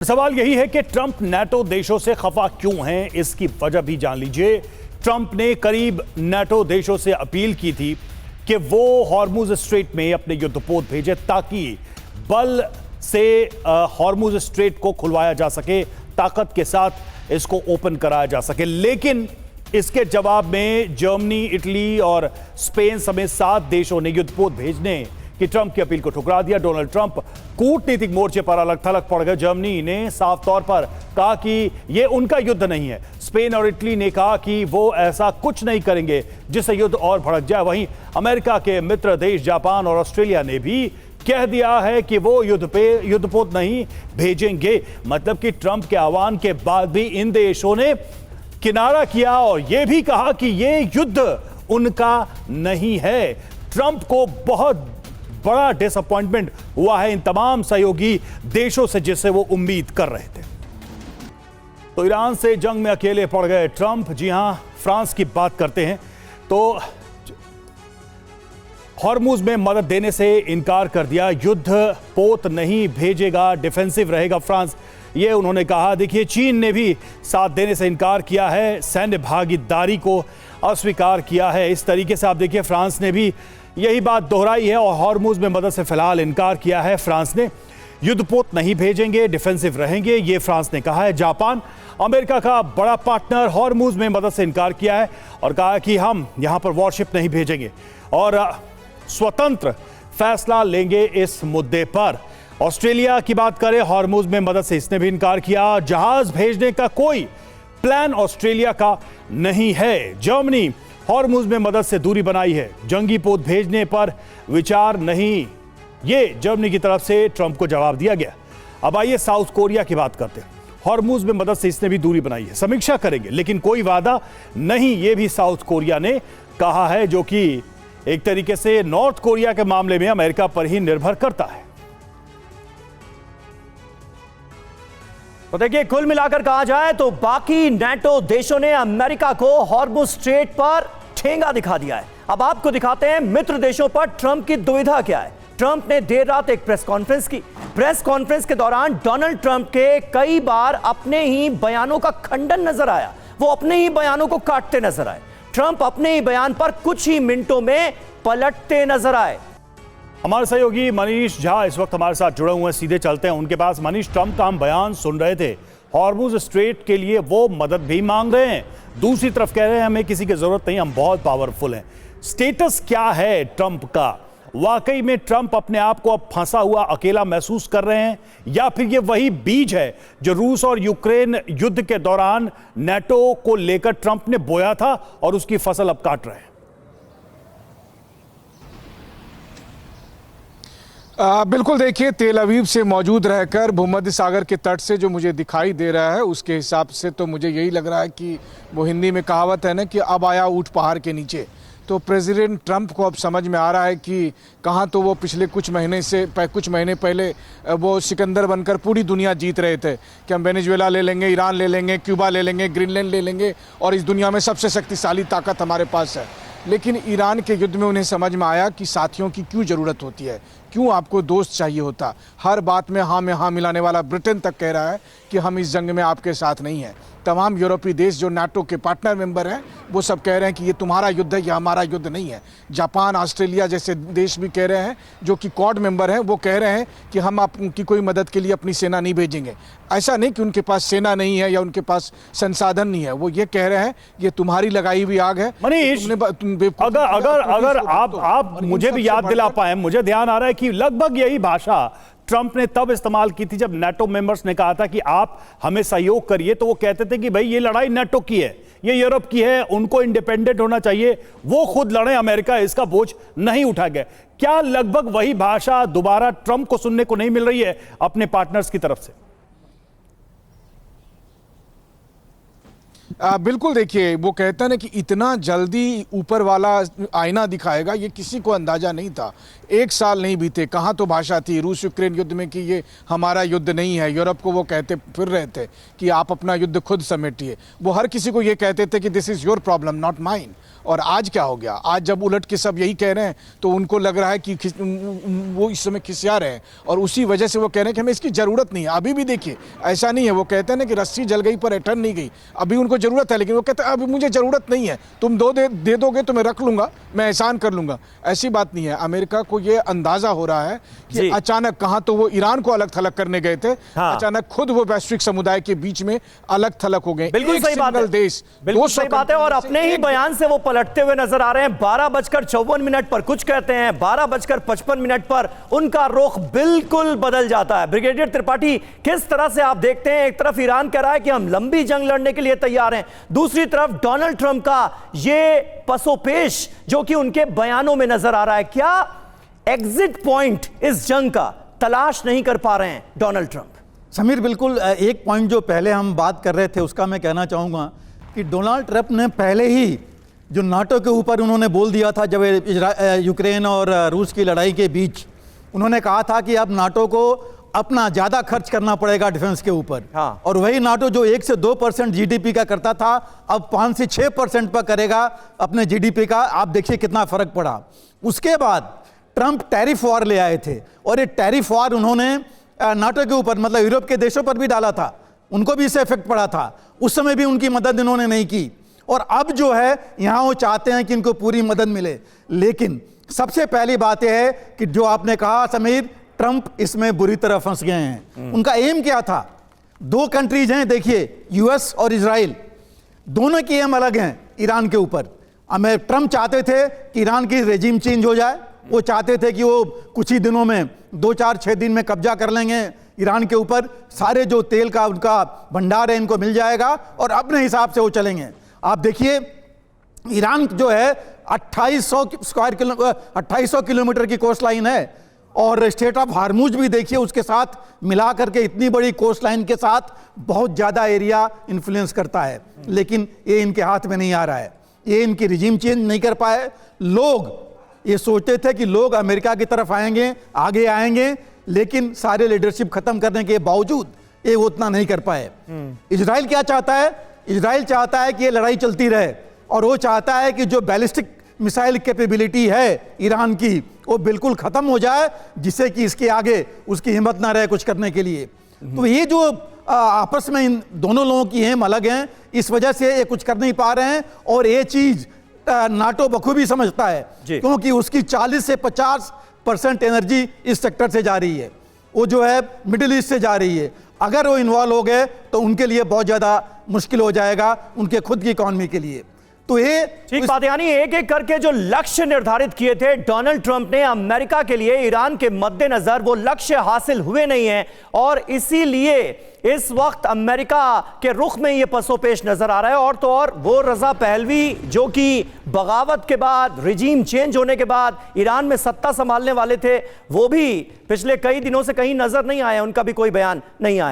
सवाल यही है कि ट्रंप नाटो देशों से खफा क्यों हैं, इसकी वजह भी जान लीजिए। ट्रंप ने करीब नाटो देशों से अपील की थी कि वो हॉर्मुज स्ट्रेट में अपने युद्धपोत भेजे ताकि बल से हॉर्मुज स्ट्रेट को खुलवाया जा सके, ताकत के साथ इसको ओपन कराया जा सके। लेकिन इसके जवाब में जर्मनी, इटली और स्पेन समेत 7 देशों ने युद्धपोत भेजने कि ट्रंप की अपील को ठुकरा दिया। डोनाल्ड ट्रंप कूटनीतिक मोर्चे पर अलग थलग पड़ गए। जर्मनी ने साफ तौर पर कहा कि यह उनका युद्ध नहीं है। स्पेन और इटली ने कहा कि वो ऐसा कुछ नहीं करेंगे जिससे युद्ध और भड़क जाए। वहीं अमेरिका के मित्र देश जापान और ऑस्ट्रेलिया ने भी कह दिया है कि वो युद्धपोत नहीं भेजेंगे। मतलब कि ट्रंप के आह्वान के बाद भी इन देशों ने किनारा किया और यह भी कहा कि यह युद्ध उनका नहीं है। ट्रंप को बहुत बड़ा डिसअपॉइंटमेंट हुआ है इन तमाम सहयोगी देशों से जिससे वो उम्मीद कर रहे थे। तो ईरान से जंग में अकेले पड़ गए ट्रंप। जी हां, फ्रांस की बात करते हैं तो हॉर्मुज में मदद देने से इनकार कर दिया। युद्ध पोत नहीं भेजेगा, डिफेंसिव रहेगा फ्रांस, ये उन्होंने कहा। देखिए, चीन ने भी साथ देने से इनकार किया है, सैन्य भागीदारी को अस्वीकार किया है। इस तरीके से आप देखिए, फ्रांस ने भी यही बात दोहराई है और हॉर्मुज में मदद से फिलहाल इनकार किया है। फ्रांस ने युद्धपोत नहीं भेजेंगे, डिफेंसिव रहेंगे, ये फ्रांस ने कहा है। जापान, अमेरिका का बड़ा पार्टनर, हॉर्मुज में मदद से इनकार किया है और कहा कि हम यहां पर वॉरशिप नहीं भेजेंगे और स्वतंत्र फैसला लेंगे इस मुद्दे पर। ऑस्ट्रेलिया की बात करें, हॉर्मुज में मदद से इसने भी इनकार किया। जहाज भेजने का कोई प्लान ऑस्ट्रेलिया का नहीं है। जर्मनी हॉर्मुज में मदद से दूरी बनाई है, जंगी पोत भेजने पर विचार नहीं, ये जर्मनी की तरफ से ट्रंप को जवाब दिया गया। अब आइए साउथ कोरिया की बात करते हैं। हॉर्मुज में मदद से इसने भी दूरी बनाई है, समीक्षा करेंगे लेकिन कोई वादा नहीं, ये भी साउथ कोरिया ने कहा है, जो कि एक तरीके से नॉर्थ कोरिया के मामले में अमेरिका पर ही निर्भर करता है। तो देखिए, कुल मिलाकर कहा जाए तो बाकी नाटो देशों ने अमेरिका को हॉर्मुज स्ट्रेट पर ठेंगा दिखा दिया है। अब आपको दिखाते हैं मित्र देशों पर ट्रंप की दुविधा क्या है। ट्रंप ने देर रात एक प्रेस कॉन्फ्रेंस की। प्रेस कॉन्फ्रेंस के दौरान डोनाल्ड ट्रंप के कई बार अपने ही बयानों का खंडन नजर आया, वो अपने ही बयानों को काटते नजर आए। ट्रंप अपने ही बयान पर कुछ ही मिनटों में पलटते नजर आए। हमारे सहयोगी मनीष झा इस वक्त हमारे साथ जुड़े हुए हैं, सीधे चलते हैं उनके पास। मनीष, ट्रंप का हम बयान सुन रहे थे, हॉर्मुज स्ट्रेट के लिए वो मदद भी मांग रहे हैं, दूसरी तरफ कह रहे हैं हमें किसी की जरूरत नहीं, हम बहुत पावरफुल हैं। स्टेटस क्या है ट्रंप का? वाकई में ट्रंप अपने आप को अब फंसा हुआ अकेला महसूस कर रहे हैं या फिर ये वही बीज है जो रूस और यूक्रेन युद्ध के दौरान नाटो को लेकर ट्रंप ने बोया था और उसकी फसल अब काट रहे हैं? बिल्कुल, देखिए, तेल अवीव से मौजूद रहकर भूमध्य सागर के तट से जो मुझे दिखाई दे रहा है उसके हिसाब से तो मुझे यही लग रहा है कि वो हिंदी में कहावत है ना कि अब आया ऊंट पहाड़ के नीचे। तो प्रेसिडेंट ट्रंप को अब समझ में आ रहा है कि कहाँ तो वो पिछले कुछ महीने पहले वो सिकंदर बनकर पूरी दुनिया जीत रहे थे कि हम वेनेजुएला ले लेंगे, ईरान ले लेंगे, क्यूबा ले लेंगे, ग्रीनलैंड ले लेंगे और इस दुनिया में सबसे शक्तिशाली ताकत हमारे पास है। लेकिन ईरान के युद्ध में उन्हें समझ में आया कि साथियों की क्यों ज़रूरत होती है, क्यों आपको दोस्त चाहिए होता। हर बात में हाँ में हाँ मिलाने वाला ब्रिटेन तक कह रहा है कि हम इस जंग में आपके साथ नहीं हैं। तमाम यूरोपीय देश जो नाटो के पार्टनर मेंबर हैं वो सब कह रहे हैं कि ये तुम्हारा युद्ध है, ये हमारा युद्ध नहीं है। जापान, ऑस्ट्रेलिया जैसे देश भी कह रहे हैं, जो कि क्वाड मेंबर हैं, वो कह रहे हैं कि हम आपकी कोई मदद के लिए अपनी सेना नहीं भेजेंगे। ऐसा नहीं कि उनके पास सेना नहीं है या उनके पास संसाधन नहीं है, वो ये कह रहे हैं ये तुम्हारी लगाई हुई आग है। मनीष, अगर आप मुझे भी याद दिला पाए, मुझे ध्यान आ रहा है कि लगभग यही भाषा ट्रंप ने तब इस्तेमाल की थी जब नाटो मेंबर्स ने कहा था कि आप हमें सहयोग करिए, तो वो कहते थे कि भाई ये लड़ाई नाटो की है, ये यूरोप की है, उनको इंडिपेंडेंट होना चाहिए, वो खुद लड़े, अमेरिका इसका बोझ नहीं उठा गया। क्या लगभग वही भाषा दोबारा ट्रंप को सुनने को नहीं मिल रही है अपने पार्टनर्स की तरफ से? बिल्कुल देखिए, वो कहता है ना कि इतना जल्दी ऊपर वाला आईना दिखाएगा, ये किसी को अंदाजा नहीं था। 1 साल नहीं बीते, कहाँ तो भाषा थी रूस यूक्रेन युद्ध में कि ये हमारा युद्ध नहीं है। यूरोप को वो कहते फिर रहे थे कि आप अपना युद्ध खुद समेटिए। वो हर किसी को ये कहते थे कि this is your problem not mine. और आज क्या हो गया? आज जब उलट के सब यही कह रहे हैं तो उनको लग रहा है कि वो इस समय खिसिया रहे हैं, और उसी वजह से वो कह रहे हैं कि हमें इसकी ज़रूरत नहीं है। अभी भी देखिए ऐसा नहीं है, वो कहते हैं ना कि रस्सी जल गई पर ऐंठन नहीं गई। अभी उनको ज़रूरत है, लेकिन वो कहते हैं अभी मुझे ज़रूरत नहीं है, तुम दे दोगे तो मैं रख लूँगा, मैं एहसान कर लूँगा। ऐसी बात नहीं है। अमेरिका को ये अंदाज़ा हो रहा है कि अचानक कहाँ तो वो ईरान को अलग थलग करने गए थे, अचानक खुद वो वैश्विक समुदाय के बीच में अलग थलग हो गए। बिल्कुल सही बात है, देश, बिल्कुल सही बात है। और अपने ही बयान से वो पलटते हुए नजर आ रहे हैं। 12:54 पर कुछ कहते हैं, 12:55 पर उनका रुख बिल्कुल बदल जाता है। ब्रिगेडियर त्रिपाठी, किस तरह से आप देखते हैं? एक तरफ ईरान कह रहा है कि हम लंबी जंग लड़ने के लिए तैयार हैं, दूसरी तरफ डोनाल्ड ट्रंप का ये पसोपेश जो कि उनके बयानों में नजर आ रहा है। क्या एग्जिट पॉइंट इस जंग का तलाश नहीं कर पा रहे हैं डोनाल्ड ट्रंप? समीर, बिल्कुल एक पॉइंट जो पहले हम बात कर रहे थे उसका मैं कहना चाहूँगा कि डोनाल्ड ट्रंप ने पहले ही जो नाटो के ऊपर उन्होंने बोल दिया था, जब यूक्रेन और रूस की लड़ाई के बीच उन्होंने कहा था कि अब नाटो को अपना ज़्यादा खर्च करना पड़ेगा डिफेंस के ऊपर। हाँ। और वही नाटो जो 1 से 2% जीडीपी का करता था, अब 5 से 6% पर करेगा अपने जीडीपी का। आप देखिए कितना फर्क पड़ा। उसके बाद ट्रंप टैरिफ वॉर ले आए थे, और ये टैरिफ वॉर उन्होंने नाटो के ऊपर, मतलब यूरोप के देशों पर भी डाला था, उनको भी इससे इफेक्ट पड़ा था। उस समय भी उनकी मदद इन्होंने नहीं की, और अब जो है यहाँ वो चाहते हैं कि इनको पूरी मदद मिले। लेकिन सबसे पहली बात यह है कि जो आपने कहा समीर, ट्रंप इसमें बुरी तरह फंस गए हैं। उनका एम क्या था? 2 कंट्रीज हैं, देखिए, यूएस और इजराइल, दोनों की एम अलग हैं ईरान के ऊपर। ट्रंप चाहते थे कि ईरान की रेजिम चेंज हो जाए, वो चाहते थे कि वो कुछ ही दिनों में 2-4-6 दिन में कब्जा कर लेंगे ईरान के ऊपर, सारे जो तेल का उनका भंडार है इनको मिल जाएगा और अपने हिसाब से वो चलेंगे। आप देखिए ईरान जो है 2800 किलोमीटर की कोस्ट लाइन है, और स्टेट ऑफ हार्मुज भी देखिए उसके साथ मिला करके इतनी बड़ी कोस्ट लाइन के साथ बहुत ज़्यादा एरिया इन्फ्लुएंस करता है। लेकिन ये इनके हाथ में नहीं आ रहा है, ये इनकी रिजीम चेंज नहीं कर पाए। लोग ये सोचते थे कि लोग अमेरिका की तरफ आएंगे, आगे आएंगे, लेकिन सारे लीडरशिप खत्म करने के बावजूद ये उतना नहीं कर पाए। इजराइल क्या चाहता है? इजराइल चाहता है कि ये लड़ाई चलती रहे, और वो चाहता है कि जो बैलिस्टिक मिसाइल कैपेबिलिटी है ईरान की वो बिल्कुल खत्म हो जाए, जिससे कि इसके आगे उसकी हिम्मत ना रहे कुछ करने के लिए। तो ये जो आपस में इन दोनों लोगों की एम अलग हैं, इस वजह से ये कुछ कर नहीं पा रहे हैं। और ये चीज नाटो बखूबी समझता है, क्योंकि उसकी 40 से 50% एनर्जी इस सेक्टर से जा रही है, वो जो है मिडिल ईस्ट से जा रही है। अगर वो इन्वॉल्व हो गए तो उनके लिए बहुत ज़्यादा मुश्किल हो जाएगा, उनके खुद की इकॉनमी के लिए। तो ये ठीक बात है। यानी एक एक करके जो लक्ष्य निर्धारित किए थे डोनाल्ड ट्रंप ने अमेरिका के लिए, ईरान के मद्देनजर वो लक्ष्य हासिल हुए नहीं हैं, और इसीलिए इस वक्त अमेरिका के रुख में ये पसोपेश नजर आ रहा है। और तो और वो रजा पहलवी जो कि बगावत के बाद, रिजीम चेंज होने के बाद ईरान में सत्ता संभालने वाले थे, वो भी पिछले कई दिनों से कहीं नजर नहीं आए, उनका भी कोई बयान नहीं आया।